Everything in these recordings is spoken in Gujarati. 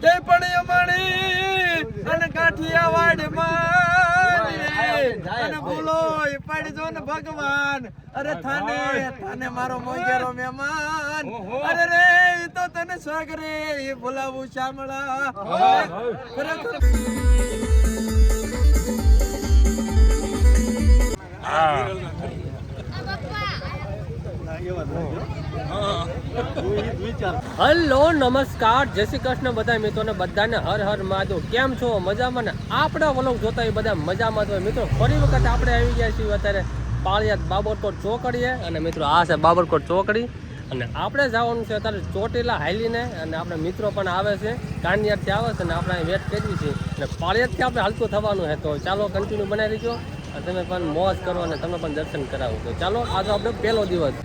તે પણ અમારી અને કાઠિયાવાડ માં અને બોલો પાડજો ને ભગવાન. અરે થાને મારો મોંઘેરો મહેમાન. અરે રે તો તને સાગરે બોલાવું શામળા. ખરેખર હેલો નમસ્કાર, જય શ્રી કૃષ્ણ બધા મિત્રોને, બધાને હર હર મહાદેવ. કેમ છો? મજામાં ને? આપણા વ્લોગ જોતા હોય બધા મજામાં તો મિત્રો ફરી વખત આપણે આવી ગયા છીએ અત્યારે પાળિયાદ બાબરકોટ ચોકડીએ. અને મિત્રો આ છે બાબરકોટ ચોકડી અને આપણે જવાનું છે અત્યારે ચોટીલા હાલીને. અને આપણા મિત્રો પણ આવે છે, કાનિયારથી આવે છે અને આપણે વેટ કરવી છે અને પાળિયાદથી આપણે હાલતું થવાનું છે. તો ચાલો કન્ટિન્યુ બનાવી દીજો અને તમે પણ મોજ કરો અને તમે પણ દર્શન કરાવો. તો ચાલો આજે આપણો પહેલો દિવસ.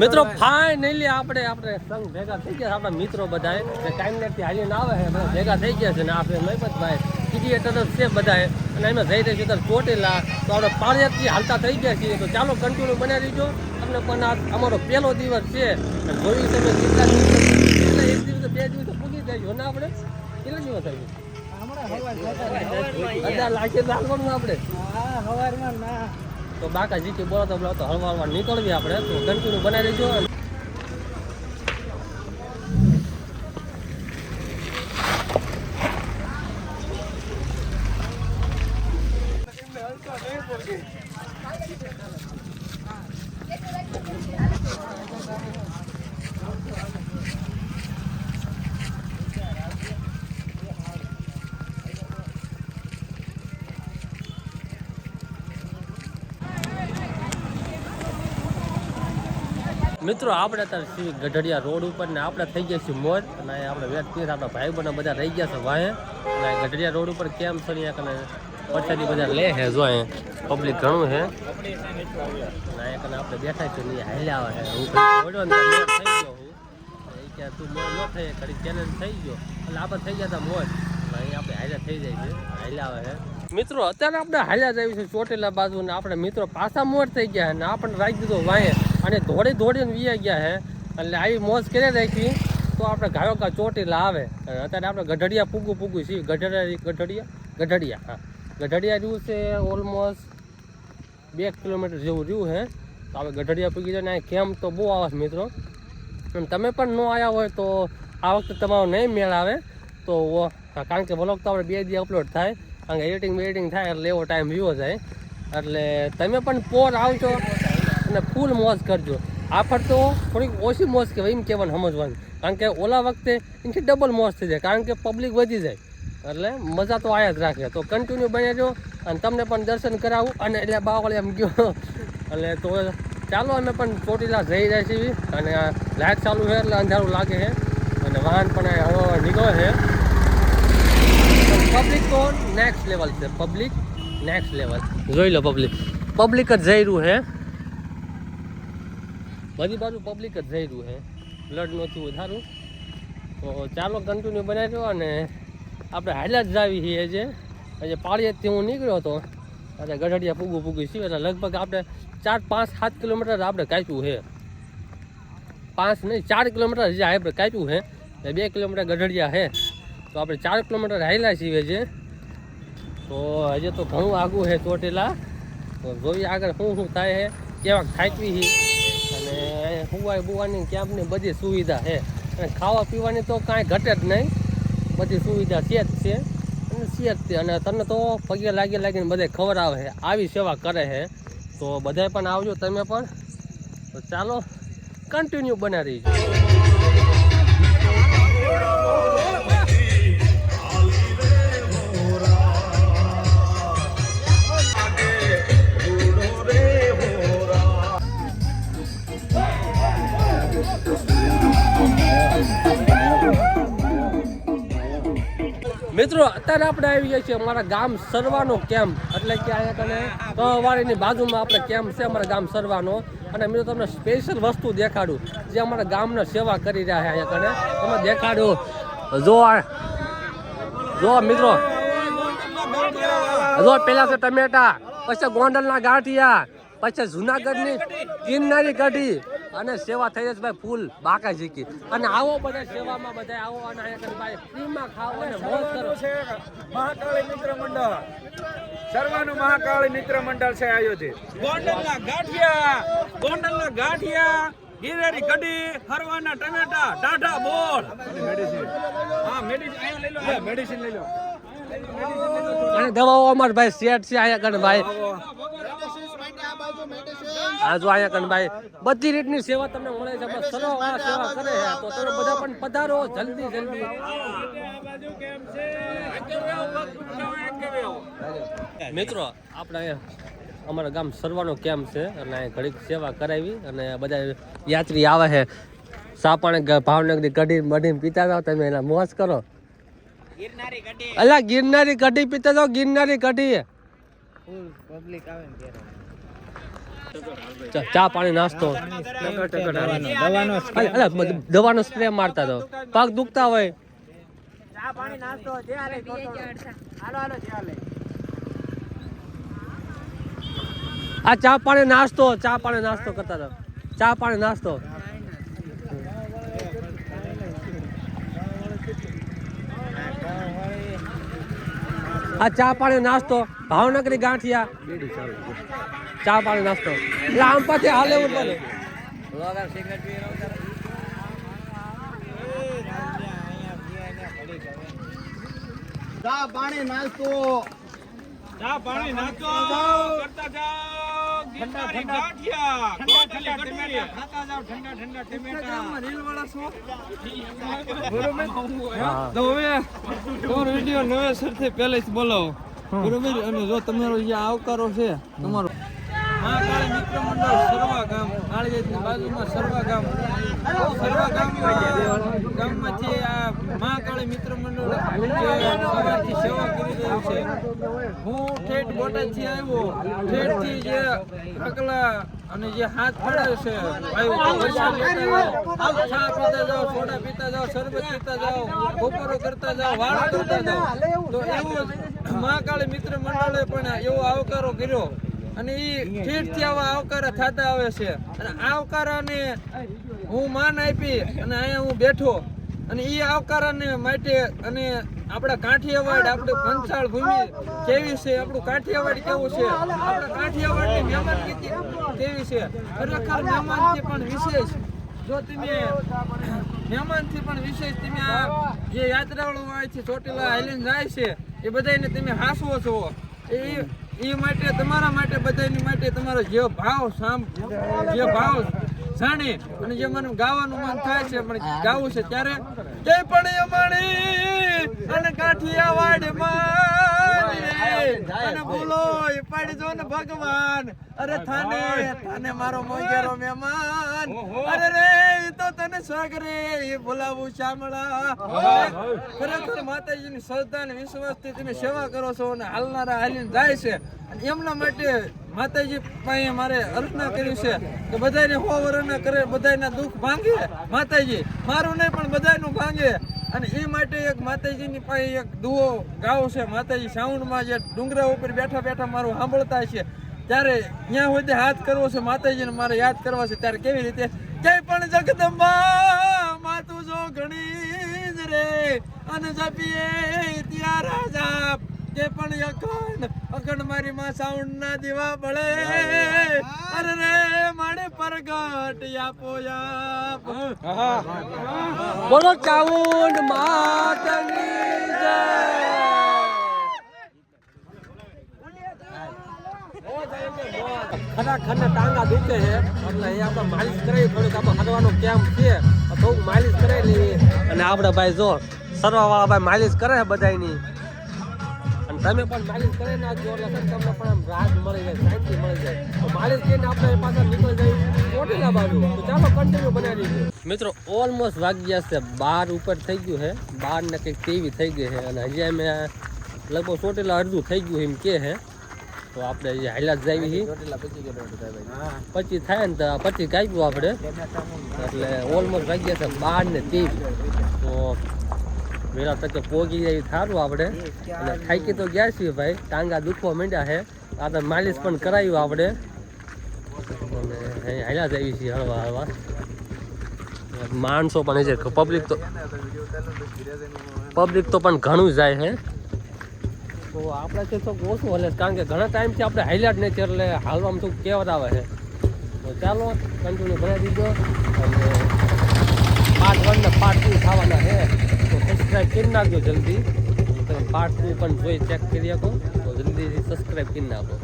મિત્રો ફાઇનલી આપણે સંઘ ભેગા થઈ ગયા. આપણા મિત્રો બધા કાંઈથી હાલીને આવે છે, બધા ભેગા થઈ ગયા છે ને આપણે મહેમતભાઈ ક્રિએટર છે બધા અને એમાં જઈ રહી છે ત્યારે ચોટીલા. તો આપણે પાળિયાદથી હાલતા થઈ ગયા છીએ. તો ચાલો કન્ટિન્યુ બનાવી દીજો. તમને પણ આ અમારો પહેલો દિવસ છે. જોયું તમે કેટલા દિવસ, એક દિવસ 2 દિવસ પૂગી જાય ને આપણે કેટલા દિવસ આવી આપણે તો બાકા જીતી બોલાતો હળવા નીકળવી આપણે. તો કન્ટિન્યુ બનાવી દેજો. મિત્રો આપણે અત્યારે છીએ ગઢડિયા રોડ ઉપર ને આપણે થઈ ગયા છીએ મોજ. અને આપણે વેટ કરીએ આપણા ભાઈ બને બધા રહી ગયા છે વાહે. અને ગઢડિયા રોડ ઉપર કેમ છે અહીંયા કને વરસાદી બધા લે છે, જો અહીંયા પબ્લિક ઘણું છે. અને અહીંયા કને આપણે બેઠા છીએ હાલ્યા આવે છે. હું બોલ્યો ને મોજ થઈ ગયો હું કે તું મોજ ન થઈ ઘડી ચેલેન્જ થઈ ગયો એટલે આપણે થઈ ગયા હતા મોજ. અહીંયા આપણે હાલ્યા થઈ જાય છે, હાલ્યા આવે છે. મિત્રો અત્યારે આપણે હાલ્યા જ આવી છે ચોટીલા બાજુ ને આપણે મિત્રો પાછા મોજ થઈ ગયા અને આપણને રાખી દીધો વાહે અને દોડીને વી ગયા છે. એટલે આવી મોજ કરી રાખી તો આપણે ગાયોકા ચોટીલા આવે. અત્યારે આપણે ગઢડિયા પૂગું છીએ. ગઢડિયા હા ગઢડિયા રહ્યું છે ઓલમોસ્ટ 2 કિલોમીટર જેવું રહ્યું છે. તો આપણે ગઢડિયા પૂગી જાય ને કેમ તો બહુ આવે છે મિત્રો. તમે પણ ન આવ્યા હોય તો આ વખતે તમારો નહીં મેળ આવે. તો કારણ કે વ્લોગ તો આપણે 2 દિવસ અપલોડ થાય, કારણ કે એડિટિંગ થાય એટલે એવો ટાઈમ વિવો જાય. એટલે તમે પણ પોર આવજો અને ફૂલ મોજ કરજો. આ ફર તો થોડીક ઓછી મોજ કહેવાય એમ કહેવાનું સમજવાનું, કારણ કે ઓલા વખતે એનાથી ડબલ મોજ થઈ જાય, કારણ કે પબ્લિક વધી જાય એટલે મજા તો આયા જ રાખે. તો કન્ટિન્યુ બનાવજો અને તમને પણ દર્શન કરાવું. અને એટલે બાવળી એમ ગયો એટલે તો ચાલો અમે પણ ચોટીલા જઈ રહ્યા છીએ. અને લાઇટ ચાલુ છે એટલે અંધારું લાગે છે અને વાહન પણ હવે નીકળે છે. પબ્લિક તો નેક્સ્ટ લેવલ છે, પબ્લિક નેક્સ્ટ લેવલ. જોઈ લો પબ્લિક જ જઈ રહ્યું છે, બધી બાજુ પબ્લિક જ જઈ રહ્યું છે, બ્લડ નહોતું વધારું. તો ચાલો કન્ટિન્યુ બનાવી દો. અને આપણે હાલ્યા જ જાવી છીએ જે આજે પાળિયાદથી હું નીકળ્યો હતો એટલે ગઢડિયા પૂગું છીએ. એટલે લગભગ આપણે 4, 5, 7 કિલોમીટર આપણે કાપ્યું છે. 5 નહીં 4 કિલોમીટર હજી આપણે કાપ્યું છે. 2 કિલોમીટર ગઢડિયા છે તો આપણે 4 કિલોમીટર હાલ્યા છીએ જે. તો હજી તો ઘણું આગું છે ચોટીલા. તો જોઈએ આગળ શું થાય છે, કેવાક થાકવી છે. અને હુવાય બુવાની કેમ્પની બધી સુવિધા છે અને ખાવા પીવાની તો કાંઈ ઘટે જ નહીં, બધી સુવિધા છે જ છે અને છે જ છે. અને તમને તો પગે લાગીને બધે ખબર આવે છે, આવી સેવા કરે છે. તો બધાય પણ આવજો તમે પણ. તો ચાલો કન્ટિન્યુ બનાવી રહીશું. મિત્રો અત્યારે આપણે આવી ગયા છીએ અમારા ગામ સરવાનો કેમ્પ, એટલે કે અહીંયા કને તવાડીની બાજુમાં આપણે કેમ્પ છે અમારા ગામ સરવાનો. અને મિત્રો તમને સ્પેશિયલ વસ્તુ દેખાડું જે અમારા ગામના સેવા કરી રહ્યા છે અહીંયા કને. તમે દેખાડું જો મિત્રો, જો પેલા છે ટમેટા, પછી ગોંડલના ગાંઠિયા, પછી જુનાગઢની ગિરનારી કઢી અને સેવા થઈ જશે ભાઈ ફૂલ બાકા શીખી. અને આવો બધા સેવામાં બધા આવો અને અહીંયા ભાઈ ફ્રીમાં ખાઓ અને મોજ કરો. મહાકાળી મિત્ર મંડળ, સર્વાનું મહાકાળી મિત્ર મંડળ છે આયોજિત. ગોંડલના ગાંઠિયા, ગિરનારી કઢી, હરવાના ટમેટા, ટાઢા બોળ, હા મેડિસિન લઈ લો, મેડિસિન લઈ લો. અને દવાઓ અમાર ભાઈ સેટ છે અહીંયા કણ ભાઈ. હા જો અહીંયા કણ ભાઈ બધી રીતની સેવા તમને મળે છે. બસ સરળ સેવા કરે છે તો તમે બધા પણ પધારો જલ્દી જલ્દી. મિત્રો આપણે અહીંયા અમારા ગામ સરવાનો કેમ્પ છે અને અહીંયા ઘડીક સેવા કરાવી અને બધા યાત્રી આવે છે. સા પાણી ભાવનગરની કઢી બઢી પીતા જાઓ તમે, એના મોજ કરો. અલા ગિરનારી કઢી પીતા જાઓ, ગિરનારી કઢી. ચા પાણી નાસ્તો, દવાનો સ્પ્રે મારતા જાઓ, પગ દુખતા હોય. આ ચા પાણી નાસ્તો કરતા જાઓ, ચા પાણી નાસ્તો. આ ચા પાણી નાસ્તો, ભાવનગરી ગાંઠિયા, ચા પાણી નાસ્તો. એટલે આમ પાછી હાલે એવું પડે. ચા પાણી નાસ્તો કરતા જાઓ, ગિરનારી ગાંઠિયા, ગોંડલની કઢી, ખાતા જાઓ ઠંડા ટમેટા. રીલ વાળા છો બરોબર. તો હવે તમારો વિડીયો નવેસરથી પહેલેથી બોલાવો બરોબર. અને જો તમારો જે આવકારો છે તમારો મહાકાળી મિત્ર મંડળ સરવા ગામ, કાળીગેટની બાજુમાં સરવા ગામ, ગામમાંથી આ મહાકાળી મિત્ર મંડળ સવારથી સેવા કરી રહ્યું છે. હું ઠેઠ બોટાદથી આવ્યો, ઠેઠથી જે અકલા અને જે હાથ ફળે છે ભાઈઓ, વરસાદ લેતા જાઓ, ચા પીતા જાઓ, સોડા પીતા જાઓ, શરબત પીતા જાઓ, બપોરો કરતા જાઓ, વાળ કરતા જાઓ. તો એવું મહાકાળી મિત્ર મંડળે પણ એવો આવકારો કર્યો અને એ ઠેઠથી આવા આવકારા થતા આવે છે. અને આવકારાને હું માન આપી અને અહીંયા હું બેઠો અને એ આવકારાને માટે અને આપણા કાઠિયાવાડ, આપણે પંચાળ ભૂમિ કેવી છે, આપણું કાઠિયાવાડ કેવું છે, આપણા કાઠિયાવાડની મહેમાનગતિ કેવી છે, ખરેખર મહેમાનથી પણ વિશેષ. જો તમે મહેમાનથી પણ વિશેષ તમે આ જે યાત્રાળુ અહીંથી ચોટીલા આઈલેન્ડ જાય છે એ બધાને તમે હાંસવો છો. એ માટે તમારા માટે બધાની માટે તમારો જે ભાવ જાણે અને જે મને ગાવાનું મન થાય છે પણ ગાવું છે ત્યારે જય પણ અમારી અને કાઠિયાવાડ અને બોલો એ પાડી જો ને ભગવાન. અરે થાને મારો મોંઘેરો મહેમાન, અરે રે તો તને સ્વાગરે એ બોલાવું શામળા. ખરેખર માતાજીની શ્રદ્ધા અને વિશ્વાસથી તમે સેવા કરો છો અને હાલનારા હાલીને જાય છે. એમના માટે માતાજી પાસે મારે અર્ચના કરી છે કે બધાને 100 વર્ષના કરે, બધાના દુઃખ ભાંગે માતાજી, મારું નહીં પણ બધાનું ભાંગે. અને એ માટે એક માતાજીની પાસે એક દુઓ ગાવ છે. માતાજી સાઉન્ડમાં જે ડુંગરા ઉપર બેઠા બેઠા મારું સાંભળતા છે ત્યારે ત્યાં સુધી હાથ કરવો છે માતાજીને મારે યાદ કરવા છે. ત્યારે કેવી રીતે જય પણ જગદંબા માતું જો ઘણી જ રે અને જપીએ ત્યાં રાજા કે પણ અખંડ મારી માં સાઉન્ડ ના દીવા બળે. અરે રે મારે પરગટ આપો યાપ. બોલો ચાઉંડ માતની જય. ખરેખર ટાંગા દુખે છે એટલે એ આપણે માલિશ કરાવી, થોડીક આપણે હરવાનો કેમ્પ છે થોડુંક માલિશ કરાવી લેવી. અને આપણે ભાઈ જો સરવા વાળા ભાઈ માલિશ કરે છે બધાની. અને તમે પણ માલિશ કરી નાખજો એટલે તમને પણ આમ રાહત મળી જાય, શાંતિ મળી જાય. તો માલિશ કરીને આપણે પાછા નીકળી જઈએ ચોટીલા બાજુ. તો ચાલો કન્ટિન્યુ બનાવી દઈએ. મિત્રો ઓલમોસ્ટ વાગ્યા છે 12 ઉપર થઈ ગયું છે, 12 ને કંઈક 23 થઈ ગઈ છે અને હજી અમે લગભગ ચોટીલા અડધું થઈ ગયું એમ કે છે. તો આપણે જે હાઈલાત જાવી છે 25 થાય ને તો 25 કાપ્યું આપણે, એટલે ઓલમોસ્ટ વાગ્યા છે 12 ને 23. તો વેલા તકે પોગી જાય સારું આપણે. અને થાકી તો ગયા છીએ ભાઈ, ટાંગા દુખવા માંડ્યા છે. આ તો માલિશ પણ કરાવ્યું આપણે અને હાઈલાત આવી છીએ હળવા હળવા. માણસો પણ છે, પબ્લિક તો પણ ઘણું જાય છે. તો આપણે છે તો ઓછું હલે, કારણ કે ઘણા ટાઈમથી આપણે હાઈલાઇટ નથી એટલે હાલવામાં તો કેવત આવે છે. તો ચાલો કન્ટિન્યુ બનાવી દીધો અને પાર્ટ 1 ને પાર્ટ 2 થવાના છે. તો સબસ્ક્રાઈબ કરી નાખજો જલ્દી. તમે પાર્ટ 2 પણ જોઈ ચેક કરી શકો તો જલ્દીથી સબસ્ક્રાઈબ કરી નાખો.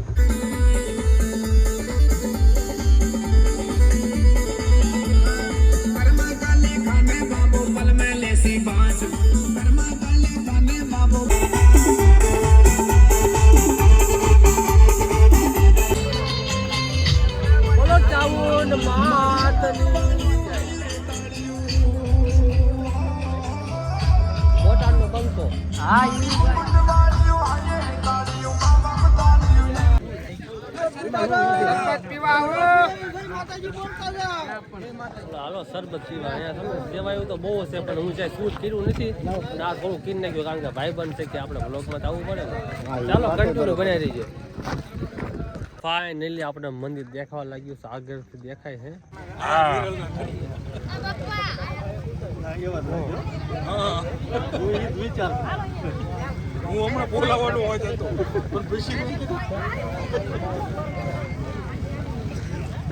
હાલો શરબત પીવા. અહીંયા સેવાયું તો બહુ છે પણ હું જ્યાં શૂટ કર્યું નથી અને આ થોડું કીન નાખ્યું કારણ કે ભાઈ બન છે કે આપણે બ્લોગમાં આવવું પડે ને. ચાલો કન્ટિન્યુ બનાવી દઈજો. ફાઇનલી આપણે મંદિર દેખાવા લાગ્યું છે, આગળથી દેખાય છે. હું હમણાં બોલાવવાનું હોય તો પણ પછી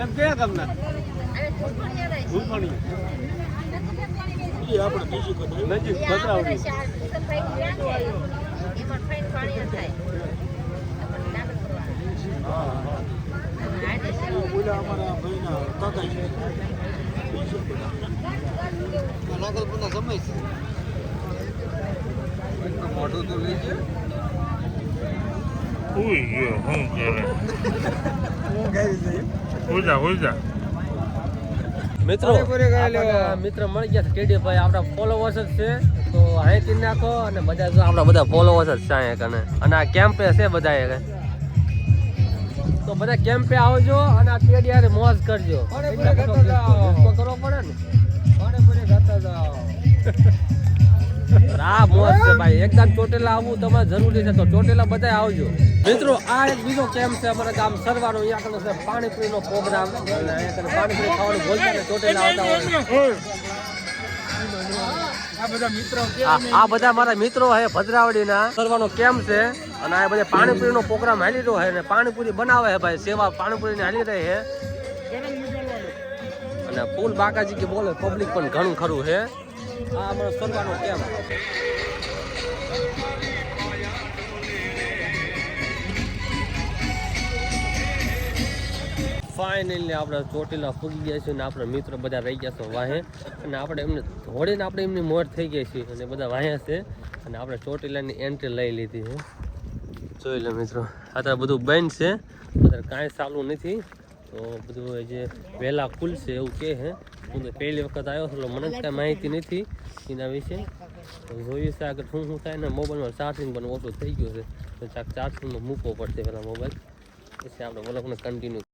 એમ ક્યાં તમને આપણે બીજું નજીક ભદ્રાવડી અમારા ભાઈના કાકા છે નાગલપુરના સમય છે. મોઢું તો લઈ જાય. ઉઈ ગયો હું કરે હું ગઈ જઈ ઉજા મિત્રો મિત્ર મળી ગયા ટેડી ભાઈ, આપણા ફોલોવર્સ જ છે. તો અહીંથી નાખો અને બધા જો આપણા બધા ફોલોવર્સ જ છે અહીંયા કને. અને આ કેમ્પે છે બધા, તો બધા કેમ્પે આવજો અને આ ટેડી હારે મોજ કરજો. કરવો પડે ને. આ મોજ છે ભાઈ, એકદમ ચોટીલા આવવું તમારે જરૂરી છે. તો ચોટીલા બધા આવજો મિત્રો. આ એક બીજો કેમ્પ છે અમારા ગામ સરવાનો. અહીંયા કને છે પાણીપુરીનો પ્રોગ્રામ. અહીંયા કને પાણીપુરી ખાવાનું બોલતા ને ચોટીલા આવતા હોય. આ બધા મારા મિત્રો છે ભદ્રાવડીના. સરવાનો કેમ્પ છે અને આ બધા પાણીપુરીનો પ્રોગ્રામ હાલી રહ્યો છે અને પાણીપુરી બનાવે છે ભાઈ. સેવા પાણીપુરીની હાલી રહી છે અને ફૂલ બાકાજી કે બોલે પબ્લિક પણ ઘણું ખરું છે. આ અમારો સરવાનો કેમ્પ. ફાઇનલી આપણે ચોટીલા પૂગી ગયા છીએ અને આપણા મિત્રો બધા રહી ગયા છે વાહે અને આપણે એમને ધોડીને આપણે એમની મોર થઈ ગઈ છે અને બધા વાહ્યા છે અને આપણે ચોટીલાની એન્ટ્રી લઈ લીધી છે. જોઈ લો મિત્રો, અત્યારે બધું બંધ છે, અત્યારે કાંઈ ચાલુ નથી. તો બધું જે વહેલા ખુલશે એવું કહે છે. હું તો પહેલી વખત આવ્યો હતો, મને કાંઈ માહિતી નથી એના વિશે. તો જોયું છે આગળ શું થાય ને. મોબાઈલમાં ચાર્જિંગ પણ ઓછું થઈ ગયું છે તો ચાર્જિંગમાં મૂકવો પડશે પહેલાં મોબાઈલ, પછી આપણે બ્લોગને કન્ટિન્યુ